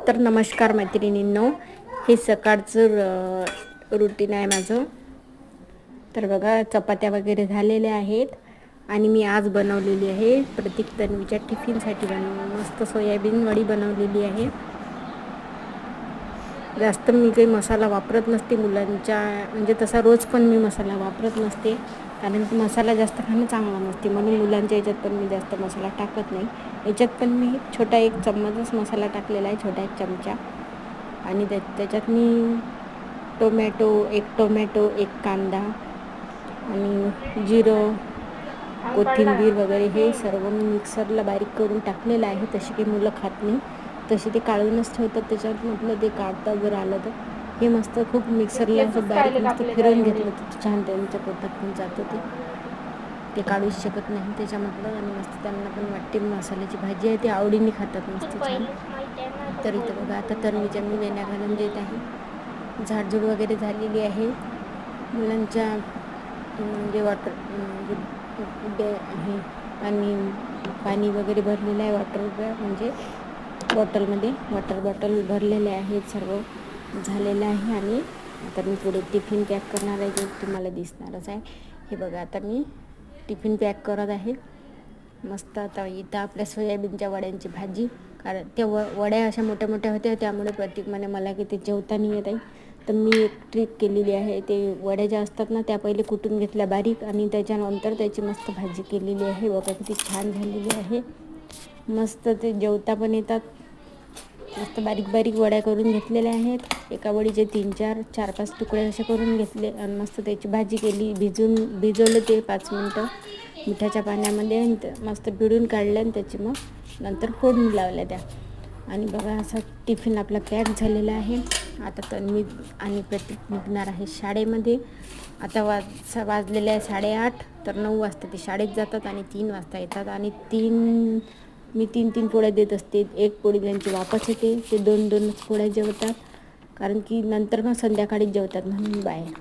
तर नमस्कार मैत्रिणींनो, हे सकाळचं रुटीन आहे माझं. तर बघा, चपात्या वगैरे झालेल्या आहेत आणि मी आज बनवलेली आहे प्रतीक तन्वीच्या टिफिनसाठी मस्त सोयाबीन वडी बनवलेली आहे. जास्त मी काही मसाला वापरत नसते मुलांच्या, म्हणजे तसा रोज पण मी मसाला वापरत नसते, कारण की मसाला जास्त खाणं चांगला नसते, म्हणून मुलांच्या याच्यात पण मी जास्त मसाला टाकत नाही. याच्यात पण मी छोटा 1 चम्मचच मसाला टाकलेला आहे, छोटा 1 चमचा. आणि त्याच्यात मी एक टोमॅटो, 1 कांदा आणि जिरं, कोथिंबीर वगैरे हे सर्व मी मिक्सरला बारीक करून टाकलेलं आहे. तशी काही मुलं खात नाही, तसे ते काढूनच ठेवतात. त्याच्यात म्हटलं ते काढता जर आलं तर हे मस्त खूप मिक्सरला असं बारीक मस्त फिरवून घेतलं तर छान त्यांच्या पोटात पण जातं. ते काढूच शकत नाही त्याच्यामधलं. आणि मस्त त्यांना पण वाटते मसाल्याची भाजी आहे, ते आवडीने खातात मस्त छान. तर इथं बघा, आता तन्वीच्या मी वेण्या घालून देत आहे. झाडझूड वगैरे झालेली आहे मुलांच्या, म्हणजे हे पाणी वगैरे भरलेलं आहे. म्हणजे बॉटलमध्ये वॉटर बॉटल भरलेले आहेत, सर्व झालेलं आहे. आणि आता मी पुढे टिफिन पॅक करणार आहे, जे तुम्हाला दिसणारच आहे. हे बघा, आता मी टिफिन पॅक करत आहे मस्त. आता इथं आपल्या सोयाबीनच्या वड्यांची भाजी, कारण त्या वड्या अशा मोठ्या मोठ्या होत्या, त्यामुळे प्रतीक म्हणे मला की ते जेवता नाही येत आहे. तर मी एक ट्रिक केलेली आहे, ते वड्या ज्या असतात ना त्या पहिले कुटून घेतल्या बारीक, आणि त्याच्यानंतर त्याची मस्त भाजी केलेली आहे. बघा किती छान झालेली आहे, मस्त ते जेवता पण येतात. मस्त बारीक बारीक वड्या करून घेतलेल्या आहेत. एका वडीचे 4-5 तुकडे असे करून घेतले आणि मस्त त्याची भाजी केली. भिजवलं ते 5 मिनटं मिठाच्या पाण्यामध्ये, मस्त पिळून काढलं आणि त्याची मग नंतर फोडणी लावल्या त्या. आणि बघा, असा टिफिन आपला पॅक झालेला आहे. आता तन्वी आणि प्रतीक निघणार आहे शाळेमध्ये. आता वाजलेले आहे 8:30. तर 9 वाजता ते शाळेत जातात आणि 3 वाजता येतात. आणि मी 3 पोळ्या देत असते. 1 पोळी त्यांची वापस येते. ते 2-2च पोळ्या जेवतात, कारण की नंतर मग संध्याकाळीच जेवतात म्हणून बाहेर.